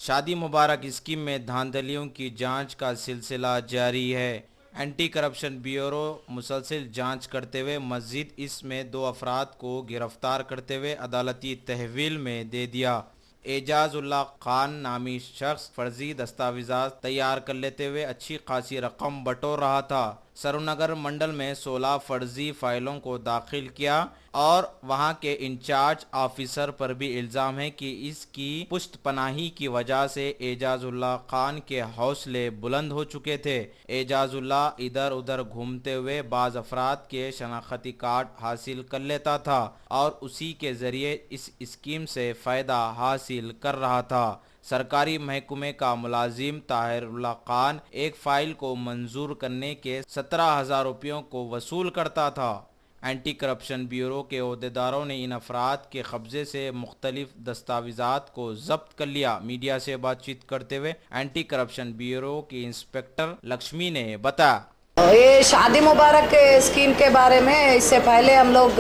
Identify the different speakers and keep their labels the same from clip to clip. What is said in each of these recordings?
Speaker 1: शादी मुबारक स्कीम में धांधलियों की जांच का सिलसिला जारी है। एंटी करप्शन ब्यूरो मुसलसिल जांच करते हुए मस्जिद इसमें 2 अफराद को गिरफ्तार करते हुए अदालती तहवील में दे दिया। एजाजुल्लाह खान नामी शख्स फर्जी दस्तावेजात तैयार कर लेते हुए अच्छी खासी रकम बटोर रहा था। सरुनगर मंडल में 16 फर्जी फाइलों को दाखिल किया और वहां के इंचार्ज ऑफिसर पर भी इल्ज़ाम है कि इसकी पुश्तपनाही की वजह से एजाजुल्लाह खान के हौसले बुलंद हो चुके थे। एजाजुल्लाह इधर उधर घूमते हुए बाज़ अफराद के शनाख्ती कार्ड हासिल कर लेता था और उसी के ज़रिए इस स्कीम से फ़ायदा हासिल कर रहा था। सरकारी महकमे का मुलाजिम ताहिरुल्लाह खान एक फ़ाइल को मंजूर करने के 17,000 रुपयों को वसूल करता था। एंटी करप्शन ब्यूरो के अहदेदारों ने इन अफराद के कब्जे से मुख्तलिफ दस्तावेजात को जब्त कर लिया। मीडिया से बातचीत करते हुए एंटी करप्शन ब्यूरो की इंस्पेक्टर लक्ष्मी ने बताया,
Speaker 2: ये शादी मुबारक के स्कीम के बारे में इससे पहले हम लोग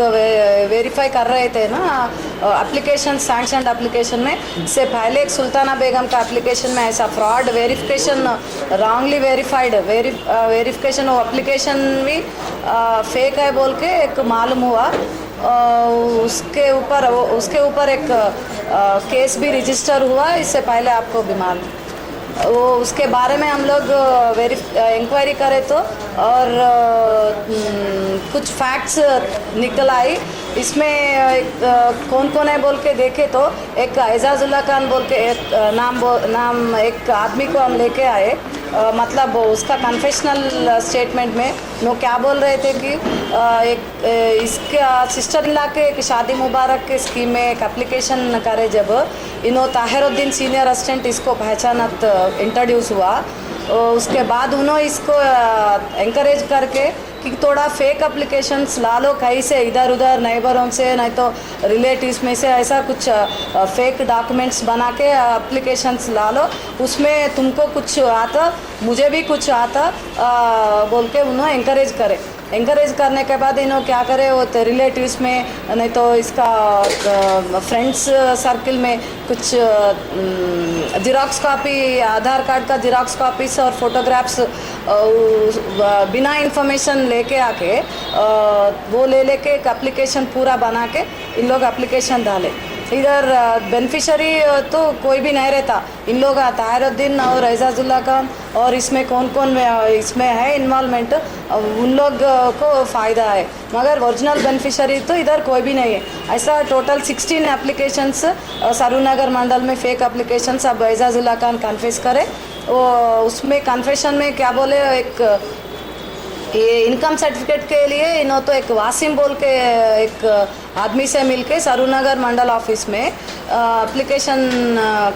Speaker 2: वेरीफाई कर रहे थे ना, एप्लीकेशन सैंक्शन एप्लीकेशन में। इससे पहले एक सुल्ताना बेगम का एप्लीकेशन में ऐसा fraud verification, wrongly verified verification, वो एप्लीकेशन भी फेक है बोल के एक मालूम हुआ। उसके ऊपर एक केस भी रजिस्टर हुआ। इससे पहले आपको भी मालूम, वो उसके बारे में हम लोग इंक्वायरी करे तो और कुछ फैक्ट्स निकल आई। इसमें कौन कौन है बोल के देखे तो एक एजाजुल्लाह खान बोल के एक नाम एक आदमी को हम लेके आए। मतलब उसका कन्फेशनल स्टेटमेंट में वो क्या बोल रहे थे कि इसका सिस्टर इन लॉ के एक शादी मुबारक के स्कीम में एक एप्लीकेशन करे जब इन्हों ताहिरुद्दीन सीनियर असिस्टेंट इसको पहचानत इंट्रोड्यूस हुआ। उसके बाद उन्होंने इसको एंकरेज करके कि थोड़ा फेक एप्लीकेशंस ला लो कहीं से इधर उधर नेबरों से, नहीं तो रिलेटिव्स में से, ऐसा कुछ फेक डॉक्यूमेंट्स बना के एप्लीकेशंस ला लो, उसमें तुमको कुछ आता मुझे भी कुछ आता बोल के उन्होंने एंकरेज करे। एंकरेज करने के बाद इन्होंने क्या करे, वो रिलेटिव्स में नहीं तो इसका फ्रेंड्स सर्किल में कुछ ज़ेरॉक्स कॉपी, आधार कार्ड का ज़ेरॉक्स कॉपीस और फोटोग्राफ्स बिना इंफॉर्मेशन लेके आके वो लेके एक एप्लीकेशन पूरा बना के इन लोग एप्लीकेशन डाले। इधर बेनिफिशरी तो कोई भी नहीं रहता। इन लोग ताहिरुद्दीन और एजाजुल्लाह खान और इसमें कौन कौन इसमें है इन्वॉल्वमेंट, उन लोग को फ़ायदा है, मगर ओरिजिनल बेनिफिशरी तो इधर कोई भी नहीं है। ऐसा टोटल 16 एप्लीकेशंस सरुनगर मंडल में फेक एप्लीकेशंस अब एजाजुल्लाह खान कन्फेस करे। वो उसमें कन्फेशन में क्या बोले, एक ये इनकम सर्टिफिकेट के लिए इन्हों तो एक वासिम बोल के एक आदमी से मिलके सरुनगर मंडल ऑफिस में एप्लीकेशन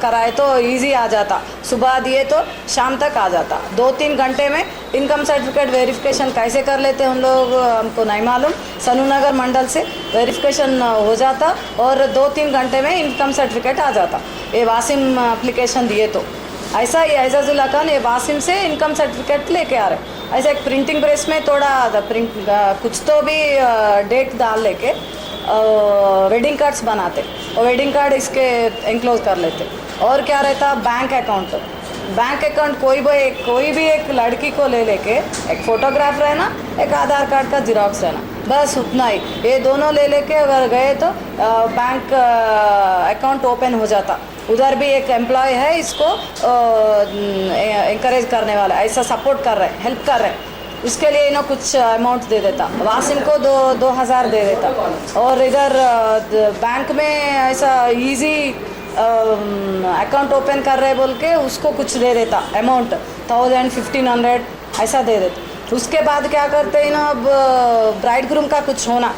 Speaker 2: कराए तो इजी आ जाता, सुबह दिए तो शाम तक आ जाता। 2-3 घंटे में इनकम सर्टिफिकेट वेरिफिकेशन कैसे कर लेते हैं उन लोग हमको नहीं मालूम। सरुनगर मंडल से वेरिफिकेशन हो जाता और 2-3 घंटे में इनकम सर्टिफिकेट आ जाता। ये वासिम एप्लीकेशन दिए तो ऐसा ही एजाजुल्लाह खान ये वासिम से इनकम सर्टिफिकेट लेके आ रहे। ऐसा एक प्रिंटिंग प्रेस में थोड़ा प्रिंट कुछ तो भी डेट डाल लेके वेडिंग कार्ड्स बनाते और वेडिंग कार्ड इसके एंक्लोज कर लेते। और क्या रहता, बैंक अकाउंट कोई भी एक लड़की को ले लेके एक फ़ोटोग्राफ रहना, एक आधार कार्ड का ज़ेरॉक्स रहना, बस उतना ही। ये दोनों ले लेके अगर गए तो बैंक अकाउंट ओपन हो जाता। उधर भी एक एम्प्लॉय है इसको encourage करने वाला, ऐसा सपोर्ट कर रहे हैं, हेल्प कर रहे हैं। उसके लिए इन्हों कुछ अमाउंट दे देता, वासिम को 2,000 दे देता। और इधर बैंक में ऐसा इजी अकाउंट ओपन कर रहे बोल के उसको कुछ दे देता अमाउंट 1,000-1,500 ऐसा दे देता। उसके बाद क्या करते हैं ना, अब ब्राइड ग्रूम का कुछ होना,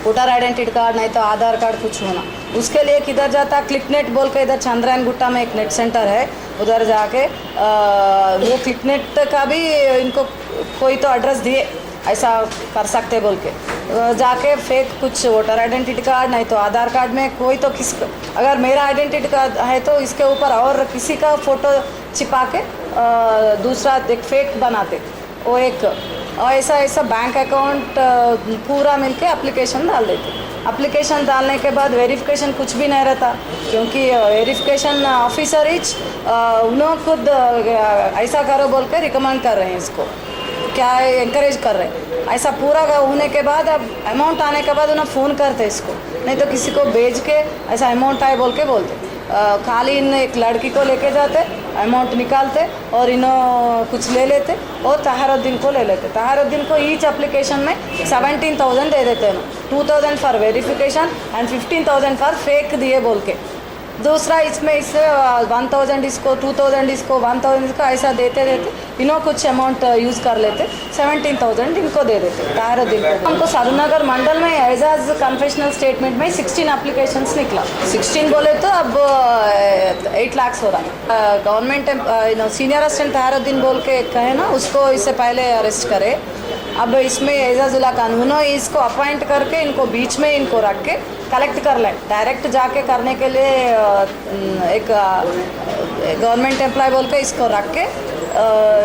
Speaker 2: वोटर आइडेंटिटी कार्ड नहीं तो आधार कार्ड कुछ होना, उसके लिए किधर जाता, क्लिकनेट बोल के इधर चंद्रायन गुट्टा में एक नेट सेंटर है, उधर जाके वो क्लिकनेट का भी इनको कोई तो एड्रेस दिए ऐसा कर सकते बोल के जाके फेक कुछ वोटर आइडेंटिटी कार्ड नहीं तो आधार कार्ड में कोई तो अगर मेरा आइडेंटिटी कार्ड है तो इसके ऊपर और किसी का फ़ोटो छिपा के दूसरा एक फेक बनाते। वो एक और ऐसा ऐसा बैंक अकाउंट पूरा मिलके एप्लीकेशन डाल देते। एप्लीकेशन डालने के बाद वेरिफिकेशन कुछ भी नहीं रहता, क्योंकि वेरिफिकेशन ऑफिसर इच उन्होंने खुद ऐसा करो बोल के रिकमेंड कर रहे हैं, इसको क्या इंकरेज कर रहे हैं। ऐसा पूरा होने के बाद अब अमाउंट आने के बाद उन्हें फ़ोन करते इसको, नहीं तो किसी को भेज के ऐसा अमाउंट आए बोल के बोलते। खाली इन एक लड़की को लेके जाते, अमाउंट निकालते और इन्हों कुछ ले लेते और तहारुद्दीन को ले लेते। तहारुद्दीन को ईच एप्लीकेशन में 17,000 दे देते हैं, 2,000 for verification and 15,000 for fake दिए बोल के। दूसरा इसमें इससे 1,000 इसको, 2,000 इसको, 1,000 इसको, ऐसा देते देते इन्हों कुछ अमाउंट यूज़ कर लेते, 17,000 इनको दे देते तहारुद्दीन को। हमको सरूरनगर मंडल में एजाज कन्फेशनल स्टेटमेंट में 16 एप्लीकेशंस निकला। 16 बोले तो अब 8 लाख हो रहा है। गवर्नमेंट सीनियर असिस्टेंट तहारुद्दीन बोल के कहे ना, उसको इससे पहले अरेस्ट करे। अब इसमें एजाजुल्ला खान उन्होंने इसको अपॉइंट करके इनको बीच में इनको रख के कलेक्ट कर लें। डायरेक्ट जाके करने के लिए एक गवर्नमेंट एम्प्लॉय बोल के इसको रख के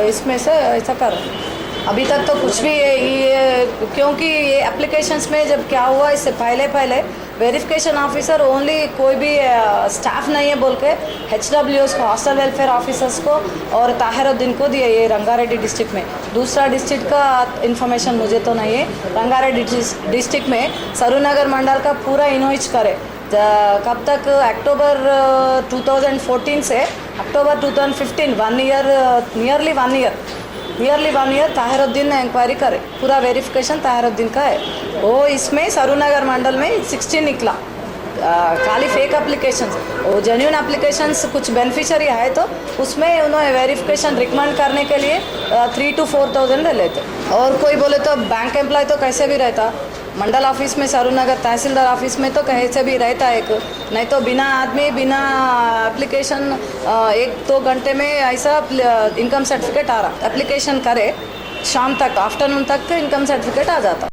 Speaker 2: इसमें से ऐसा कर। अभी तक तो कुछ भी ये क्योंकि ये एप्लीकेशंस में जब क्या हुआ, इससे पहले वेरिफिकेशन ऑफिसर ओनली कोई भी स्टाफ नहीं है बोल के HWOs को, हॉस्टल वेलफेयर ऑफिसर्स को और ताहिरुद्दीन को दिए ये रंगारेड्डी डिस्ट्रिक्ट में। दूसरा डिस्ट्रिक्ट का इंफॉर्मेशन मुझे तो नहीं है। रंगारेड्डी डिस्ट्रिक्ट में सरूरनगर मंडल का पूरा इनोइच करे। कब तक? अक्टूबर 2014 से अक्टूबर 2015, 1 year, nearly one year Tahiruddin ने इंक्वायरी करे। पूरा वेरिफिकेशन ताहिरुद्दीन का है। वो इसमें सरूरनगर मंडल में 16 निकला। खाली फेक एप्लीकेशंस, वो जेन्युइन एप्लीकेशंस कुछ बेनिफिशियरी है तो उसमें उन्होंने वेरिफिकेशन रिकमेंड करने के लिए 3,000 to 4,000 ले लेते। और कोई बोले तो बैंक एम्प्लॉय तो कैसे भी रहता, मंडल ऑफिस में सरूरनगर तहसीलदार ऑफिस में तो कैसे भी रहता एक, नहीं तो बिना आदमी बिना एप्लीकेशन 1-2 घंटे में ऐसा इनकम सर्टिफिकेट आ रहा। एप्लीकेशन करे शाम तक, आफ्टरनून तक इनकम सर्टिफिकेट आ जाता।